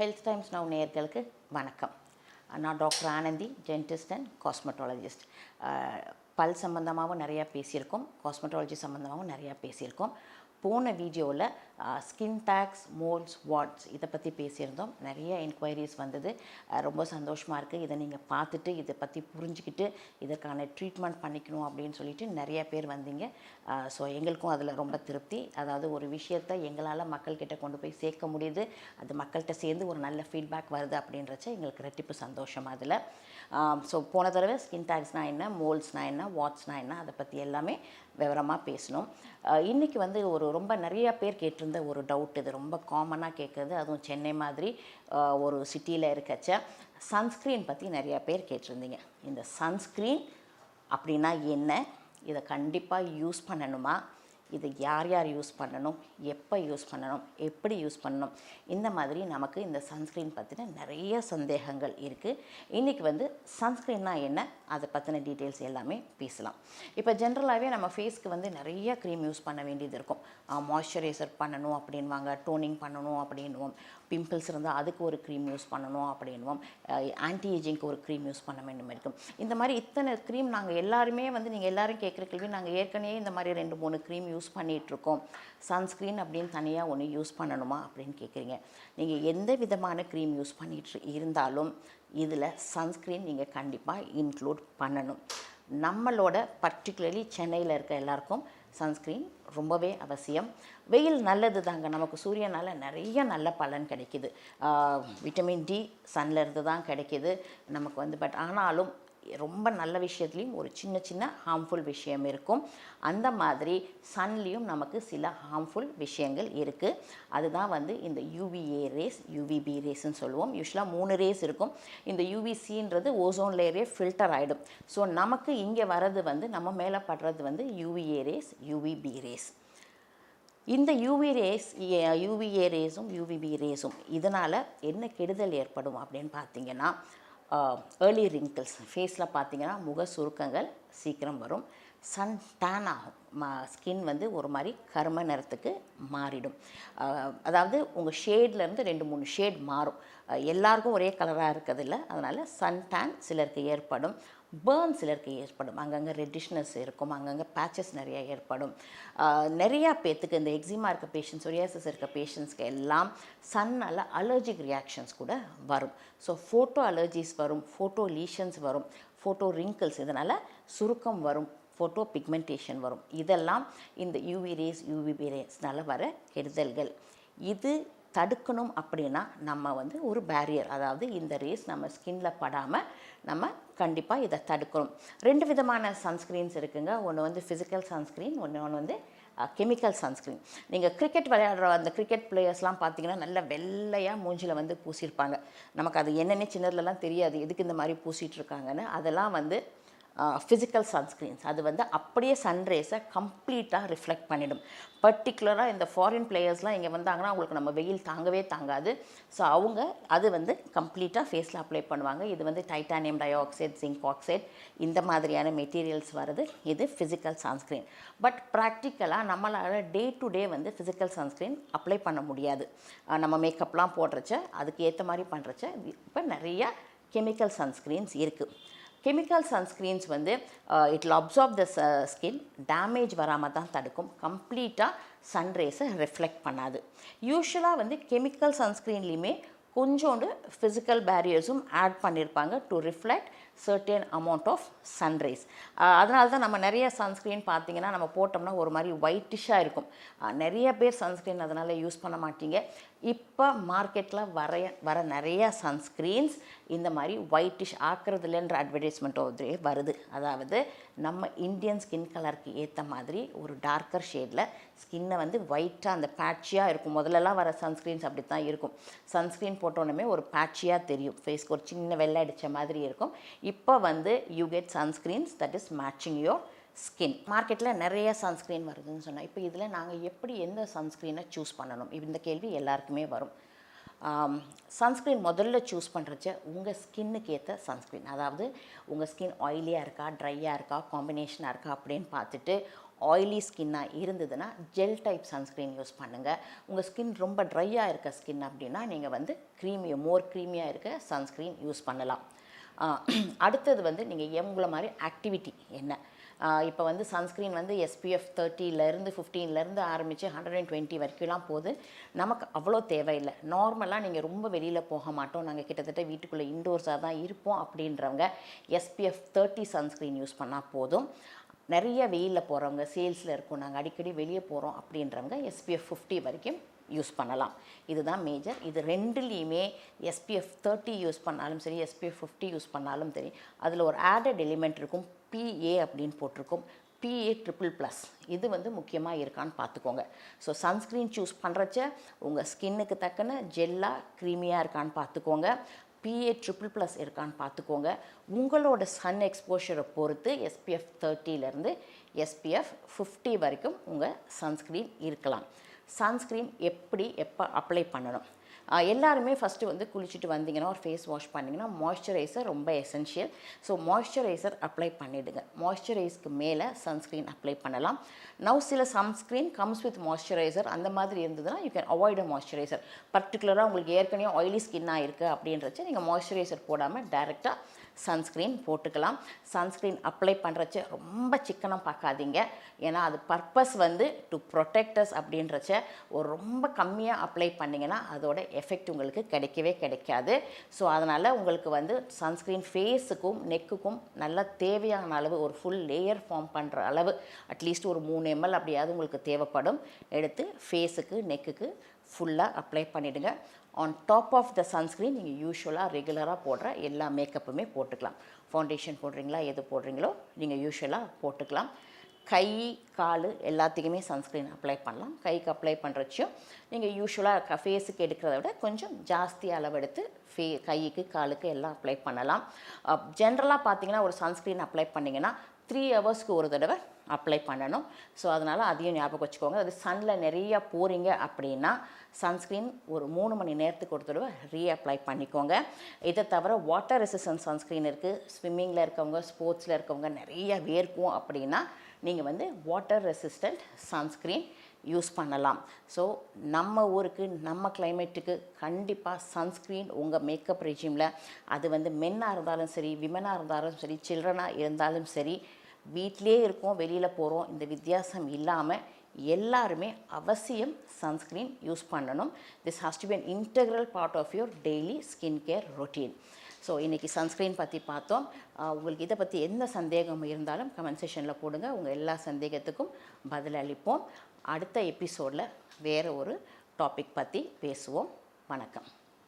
Health times now நேயர்களுக்கு வணக்கம். நான் doctor Anandhi, dentist and cosmetologist. பல் சம்மந்தமாகவும் நிறையா பேசியிருக்கோம், காஸ்மெட்டாலஜி சம்மந்தமாகவும் நிறையா பேசியிருக்கோம். போன வீடியோவில் ஸ்கின் டேக்ஸ், மோல்ஸ், வாட்ஸ் இதை பற்றி பேசியிருந்தோம். நிறைய என்கொயரிஸ் வந்தது. ரொம்ப சந்தோஷமாக இருக்குது. இதை நீங்கள் பார்த்துட்டு இதை பற்றி புரிஞ்சுக்கிட்டு இதற்கான ட்ரீட்மெண்ட் பண்ணிக்கணும் அப்படின்னு சொல்லிட்டு நிறைய பேர் வந்தீங்க. ஸோ எங்களுக்கும் அதில் ரொம்ப திருப்தி. அதாவது ஒரு விஷயத்தை எங்களால் மக்கள்கிட்ட கொண்டு போய் சேர்க்க முடியுது, அது மக்கள்கிட்ட சேர்ந்து ஒரு நல்ல ஃபீட்பேக் வருது அப்படின்றச்ச எங்களுக்கு ரெட்டிப்பு சந்தோஷம் அதில். ஸோ போன தடவை ஸ்கின் டேக்ஸ்னால் என்ன, மோல்ஸ்னால் என்ன, வாட்ஸ்னால் என்ன, அதை பற்றி எல்லாமே விவரமாக பேசணும். இன்றைக்கி வந்து ரொம்ப நிறைய பேர் கேட்டிருந்த ஒரு டவுட், இது ரொம்ப காமனாக கேட்குறது, அதுவும் சென்னை மாதிரி ஒரு சிட்டியில் இருக்கச்ச சன்ஸ்க்ரீன் பற்றி நிறையா பேர் கேட்டிருந்தீங்க. இந்த சன்ஸ்க்ரீன் அப்படின்னா என்ன, இதை கண்டிப்பாக யூஸ் பண்ணணுமா, இது யார் யார் யூஸ் பண்ணணும், எப்போ யூஸ் பண்ணணும், எப்படி யூஸ் பண்ணணும், இந்த மாதிரி நமக்கு இந்த சன்ஸ்க்ரீன் பற்றின நிறைய சந்தேகங்கள் இருக்குது. இன்றைக்கி வந்து சன்ஸ்க்ரீன்னா என்ன, அதை பற்றின டீட்டெயில்ஸ் எல்லாமே பேசலாம். இப்போ ஜென்ரலாகவே நம்ம ஃபேஸ்க்கு வந்து நிறைய க்ரீம் யூஸ் பண்ண வேண்டியது இருக்கும். மாய்ஸ்சரைசர் பண்ணணும் அப்படின்வாங்க, டோனிங் பண்ணணும் அப்படின்வோம், பிம்பிள்ஸ் இருந்தால் அதுக்கு ஒரு க்ரீம் யூஸ் பண்ணணும் அப்படின்வோம், ஆன்டி ஏஜிங்க்கு ஒரு க்ரீம் யூஸ் பண்ண வேண்டும் இருக்கும். இந்த மாதிரி இத்தனை க்ரீம் நாங்கள் எல்லாருமே வந்து நீங்கள் எல்லோரும் கேட்குற கேள்வி, நாங்கள் ஏற்கனவே இந்த மாதிரி 2-3 க்ரீம் யூஸ் பண்ணிகிட்ருக்கோம், சன்ஸ்க்ரீன் அப்படின்னு தனியாக ஒன்று யூஸ் பண்ணணுமா அப்படின்னு கேட்குறீங்க. நீங்கள் எந்த விதமான க்ரீம் யூஸ் பண்ணிட்டு இருந்தாலும் இதில் சன்ஸ்க்ரீன் நீங்கள் கண்டிப்பாக இன்க்ளூட் பண்ணணும். நம்மளோட பர்டிகுலர்லி சென்னையில் இருக்க எல்லாருக்கும் சன்ஸ்க்ரீன் ரொம்பவே அவசியம். வெயில் நல்லது தாங்க, நமக்கு சூரியனால் நிறைய நல்ல பலன் கிடைக்கிது. விட்டமின் டி சன்னில் இருந்து தான் கிடைக்கிது நமக்கு வந்து. பட் ஆனாலும் ரொம்ப நல்ல விஷயத்துலேயும் ஒரு சின்ன சின்ன ஹார்ம்ஃபுல் விஷயம் இருக்கும். அந்த மாதிரி சன்லேயும் நமக்கு சில ஹார்ம்ஃபுல் விஷயங்கள் இருக்குது. அதுதான் வந்து இந்த யூவிஏ ரேஸ், யூவிபி ரேஸ்ன்னு சொல்லுவோம். யூஸ்வலாக 3 ரேஸ் இருக்கும். இந்த யூவிசின்றது ஓசோன் லேயரே ஃபில்டர் ஆகிடும். ஸோ நமக்கு இங்கே வர்றது வந்து நம்ம மேலே படுறது வந்து யூவிஏ ரேஸ், யூவிபி ரேஸ். இந்த யூவிஏ ரேஸும் யூவிபி ரேஸும் இதனால் என்ன கெடுதல் ஏற்படும் அப்படின்னு பார்த்தீங்கன்னா, ஏர்லி ரிங்கிள்ஸ், ஃபேஸில் பார்த்தீங்கன்னா முக சுருக்கங்கள் சீக்கிரம் வரும், சன் டேன் ஆகும், ஸ்கின் வந்து ஒரு மாதிரி கரும நிறத்துக்கு மாறிடும். அதாவது உங்கள் ஷேட்லேருந்து 2-3 ஷேட் மாறும். எல்லாருக்கும் ஒரே கலராக இருக்கிறதில்ல, அதனால் சன் டேன் சிலருக்கு ஏற்படும், பேர்ன் சிலருக்கு ஏற்படும், அங்கங்கே ரெட்டிஷ்னஸ் இருக்கும், அங்கங்கே பேச்சஸ் நிறையா ஏற்படும். நிறையா பேர்த்துக்கு இந்த எக்ஸிமா இருக்க பேஷண்ட்ஸ், சொரியாசிஸ் இருக்க பேஷண்ட்ஸ்க்கு எல்லாம் சன்னால் அலர்ஜிக் ரியாக்ஷன்ஸ் கூட வரும். ஸோ ஃபோட்டோ அலர்ஜிஸ் வரும், ஃபோட்டோ லீஷன்ஸ் வரும், ஃபோட்டோ ரிங்கிள்ஸ், இதனால் சுருக்கம் வரும், ஃபோட்டோ பிக்மெண்டேஷன் வரும். இதெல்லாம் இந்த யூவி ரேஸ், யூவிபி ரேஸ்னால் வர கெடுதல்கள். இது தடுக்கணும் அப்படின்னா நம்ம வந்து ஒரு பேரியர், அதாவது இந்த ரேஸ் நம்ம ஸ்கின்ல படாமல் நம்ம கண்டிப்பாக இதை தடுக்கணும். 2 விதமான சன்ஸ்க்ரீன்ஸ் இருக்குங்க. ஒன்று வந்து ஃபிசிக்கல் சன்ஸ்க்ரீன், ஒன்று வந்து கெமிக்கல் சன்ஸ்க்ரீன். நீங்கள் கிரிக்கெட் விளையாடுற அந்த கிரிக்கெட் பிளேயர்ஸ்லாம் பார்த்தீங்கன்னா நல்ல வெள்ளையாக மூஞ்சில் வந்து பூசியிருப்பாங்க. நமக்கு அது என்னென்ன சின்னதுலலாம் தெரியாது எதுக்கு இந்த மாதிரி பூசிகிட்ருக்காங்கன்னு. அதெல்லாம் வந்து ஃபிசிக்கல் சன்ஸ்க்ரீன்ஸ். அது வந்து அப்படியே சன்ரேஸை கம்ப்ளீட்டாக ரிஃப்ளெக்ட் பண்ணிடும். பர்டிகுலராக இந்த ஃபாரின் பிளேயர்ஸ்லாம் இங்கே வந்தாங்கன்னா அவங்களுக்கு நம்ம வெயில் தாங்கவே தாங்காது. ஸோ அவங்க அது வந்து கம்ப்ளீட்டாக ஃபேஸில் அப்ளை பண்ணுவாங்க. இது வந்து titanium di oxide, zinc oxide, இந்த மாதிரியான மெட்டீரியல்ஸ் வருது. இது ஃபிசிக்கல் சன்ஸ்க்ரீன். பட் ப்ராக்டிக்கலாக நம்மளால் டே டு டே வந்து ஃபிசிக்கல் சன்ஸ்க்ரீன் அப்ளை பண்ண முடியாது. நம்ம மேக்கப்லாம் போடுறச்ச அதுக்கு ஏற்ற மாதிரி பண்ணுறச்ச இப்போ நிறையா கெமிக்கல் சன்ஸ்க்ரீன்ஸ் இருக்குது. கெமிக்கல் சன்ஸ்க்ரீன்ஸ் வந்து it will absorb the skin, damage வராமல் தான் தடுக்கும், கம்ப்ளீட்டாக சன்ரேஸை ரிஃப்ளெக்ட் பண்ணாது. யூஸ்வலாக வந்து கெமிக்கல் சன்ஸ்க்ரீன்லேயுமே கொஞ்சோண்டு ஃபிசிக்கல் பேரியர்ஸும் ஆட் பண்ணியிருப்பாங்க to reflect certain amount of sunrise. அதனால தான் நம்ம நிறைய சன்ஸ்க்ரீன் பார்த்திங்கன்னா நம்ம போட்டோம்னா ஒரு மாதிரி ஒயிட்டிஷாக இருக்கும். நிறைய பேர் சன்ஸ்க்ரீன் அதனால் யூஸ் பண்ண மாட்டீங்க. இப்போ மார்க்கெட்டில் வர நிறைய சன்ஸ்க்ரீன்ஸ் இந்த மாதிரி ஒயிட்டிஷ் ஆக்கிறதுலன்ற அட்வர்டைஸ்மெண்ட்டோட வருது. அதாவது நம்ம இந்தியன் ஸ்கின் கலருக்கு ஏற்ற மாதிரி ஒரு டார்க்கர் ஷேடில் ஸ்கின்னை வந்து ஒயிட்டாக அந்த பேட்சியாக இருக்கும். முதல்லலாம் வர சன்ஸ்க்ரீன்ஸ் அப்படி தான் இருக்கும். சன்ஸ்க்ரீன் போட்டோன்னே ஒரு பேட்சியாக தெரியும், ஃபேஸ்க்கு ஒரு சின்ன வெள்ளை அடித்த மாதிரி இருக்கும். இப்போ வந்து you get sunscreens that is matching your skin. மார்க்கெட்டில் நிறைய சன்ஸ்க்ரீன் வருதுன்னு சொன்னால், இப்போ இதில் நாங்கள் எப்படி எந்த சன்ஸ்க்ரீனை சூஸ் பண்ணணும், இந்த கேள்வி எல்லாருக்குமே வரும். சன்ஸ்க்ரீன் முதல்ல சூஸ் பண்ணுறச்ச உங்கள் ஸ்கின்னுக்கு ஏற்ற சன்ஸ்க்ரீன், அதாவது உங்கள் ஸ்கின் ஆயிலியாக இருக்கா, ட்ரையாக இருக்கா, காம்பினேஷனாக இருக்கா அப்படின்னு பார்த்துட்டு ஆயிலி ஸ்கின்னாக இருந்ததுன்னா ஜெல் டைப் சன்ஸ்க்ரீன் யூஸ் பண்ணுங்கள். உங்கள் ஸ்கின் ரொம்ப ட்ரையாக இருக்க ஸ்கின் அப்படின்னா நீங்கள் வந்து மோர் க்ரீமியாக இருக்க சன்ஸ்க்ரீன் யூஸ் பண்ணலாம். அடுத்தது வந்து நீங்கள் உங்களை மாதிரி ஆக்டிவிட்டி என்ன, இப்போ வந்து சன்ஸ்க்ரீன் வந்து SPF 30லேருந்து 15லேருந்து ஆரம்பித்து 120 வரைக்கும்லாம் போகுது. நமக்கு அவ்வளோ தேவையில்லை. நார்மலாக நீங்கள் ரொம்ப வெளியில் போக மாட்டோம், நாங்கள் கிட்டத்தட்ட வீட்டுக்குள்ளே இன்டோர்ஸாக தான் இருப்போம் அப்படின்றவங்க SPF 30 சன்ஸ்க்ரீன் யூஸ் பண்ணால் போதும். நிறைய வெயிலில் போகிறவங்க, சேல்ஸில் இருக்கும், நாங்கள் அடிக்கடி வெளியே போகிறோம் அப்படின்றவங்க SPF 50 வரைக்கும் யூஸ் பண்ணலாம். இதுதான் மேஜர். இது ரெண்டுலேயுமே SPF 30 யூஸ் பண்ணாலும் சரி, SPF 50 யூஸ் பண்ணாலும் சரி, அதில் ஒரு ஆடட் எலிமெண்ட் இருக்கும், PA அப்படின்னு போட்டிருக்கும், PA++. இது வந்து முக்கியமாக இருக்கான்னு பார்த்துக்கோங்க. ஸோ சன்ஸ்க்ரீன் சூஸ் பண்ணுறச்ச உங்கள் ஸ்கின்னுக்கு தக்கன ஜெல்லாக க்ரீமியாக இருக்கான்னு பார்த்துக்கோங்க, PA++ இருக்கான்னு பார்த்துக்கோங்க. உங்களோட சன் எக்ஸ்போஷரை பொறுத்து SPF 30லேருந்து SPF 50 வரைக்கும் உங்கள் சன்ஸ்க்ரீன் இருக்கலாம். சன்ஸ்க்ரீன் எப்போ அப்ளை பண்ணணும்? எல்லாருமே ஃபஸ்ட்டு வந்து குளிச்சுட்டு வந்தீங்கன்னா ஒரு ஃபேஸ் வாஷ் பண்ணிங்கன்னா மாய்ஸ்சரைசர் ரொம்ப எசென்ஷியல். ஸோ மாய்ஸ்சரைசர் அப்ளை பண்ணிவிடுங்க. மாய்ஸ்சரைஸ்க்கு மேலே சன்ஸ்க்ரீன் அப்ளை பண்ணலாம். நவ் சில சன்ஸ்க்ரீன் கம்ஸ் வித் மாய்ஸ்சரைசர், அந்த மாதிரி இருந்ததுன்னா you can avoid a moisturiser. பர்டிகுலராக உங்களுக்கு ஏற்கனவே ஆயிலி ஸ்கின்னாக இருக்குது அப்படின்றச்ச நீங்கள் மாய்ஸ்சரைசர் போடாமல் டைரெக்டாக சன்ஸ்க்ரீன் போட்டுக்கலாம். சன்ஸ்க்ரீன் அப்ளை பண்ணுறச்ச ரொம்ப சிக்கனம் பார்க்காதீங்க. ஏன்னா அது பர்பஸ் வந்து டு ப்ரொடெக்டஸ் அப்படின்றச்ச ஒரு ரொம்ப கம்மியாக அப்ளை பண்ணிங்கன்னா அதோட எஃபெக்ட் உங்களுக்கு கிடைக்கவே கிடைக்காது. ஸோ அதனால் உங்களுக்கு வந்து சன்ஸ்க்ரீன் ஃபேஸுக்கும் நெக்குக்கும் நல்லா தேவையான அளவு ஒரு ஃபுல் லேயர் ஃபார்ம் பண்ணுற அளவு அட்லீஸ்ட் ஒரு 3 ml அப்படியாவது உங்களுக்கு தேவைப்படும். எடுத்து ஃபேஸுக்கு நெக்குக்கு ஃபுல்லாக அப்ளை பண்ணிவிடுங்க. On top of the sunscreen நீங்கள் யூஸ்வலாக ரெகுலராக போடுற எல்லா மேக்கப்புமே போட்டுக்கலாம். ஃபவுண்டேஷன் போடுறீங்களா, எது போடுறீங்களோ நீங்கள் யூஸ்வலாக போட்டுக்கலாம். கை கால் எல்லாத்துக்குமே சன்ஸ்க்ரீன் அப்ளை பண்ணலாம். கைக்கு அப்ளை பண்ணுறச்சும் நீங்கள் யூஸ்வலாக ஃபேஸுக்கு எடுக்கிறத விட கொஞ்சம் ஜாஸ்தி அளவெடுத்து கைக்கு காலுக்கு எல்லாம் அப்ளை பண்ணலாம். ஜென்ரலாக பார்த்தீங்கன்னா ஒரு சன்ஸ்க்ரீன் அப்ளை பண்ணிங்கன்னா 3 ஹவர்ஸ்க்கு ஒரு தடவை அப்ளை பண்ணணும். ஸோ அதனால் அதையும் ஞாபகம் வச்சுக்கோங்க. அது சன்னில் நிறையா போகிறீங்க அப்படின்னா சன்ஸ்க்ரீன் ஒரு 3 மணி நேரத்துக்கு ஒரு தடவை ரீஅப்ளை பண்ணிக்கோங்க. இதை தவிர வாட்டர் ரெசிஸ்டன்ட் சன்ஸ்க்ரீன் இருக்குது. ஸ்விம்மிங்கில் இருக்கவங்க, ஸ்போர்ட்ஸில் இருக்கவங்க நிறைய வேர்க்கும் அப்படின்னா நீங்கள் வந்து வாட்டர் ரெசிஸ்டன்ட் சன்ஸ்க்ரீன் யூஸ் பண்ணலாம். ஸோ நம்ம ஊருக்கு நம்ம கிளைமேட்டுக்கு கண்டிப்பாக சன்ஸ்க்ரீன் உங்கள் மேக்கப் ரெஜிமில், அது வந்து மென்னாக இருந்தாலும் சரி, விமனாக இருந்தாலும் சரி, சில்ட்ரனாக இருந்தாலும் சரி, வீட்டிலே இருக்கோம் வெளியில் போகிறோம், இந்த வித்தியாசம் இல்லாமல் எல்லாருமே அவசியம் சன்ஸ்க்ரீன் யூஸ் பண்ணணும். This has to be an integral part of your daily skin care routine. So இன்றைக்கி சன்ஸ்க்ரீன் பற்றி பார்த்தோம். உங்களுக்கு இதை பற்றி எந்த சந்தேகம் இருந்தாலும் கமெண்ட் செக்ஷனில் போடுங்க. உங்கள் எல்லா சந்தேகத்துக்கும் பதிலளிப்போம். அடுத்த எபிசோடில் வேறு ஒரு டாபிக் பற்றி பேசுவோம். வணக்கம்.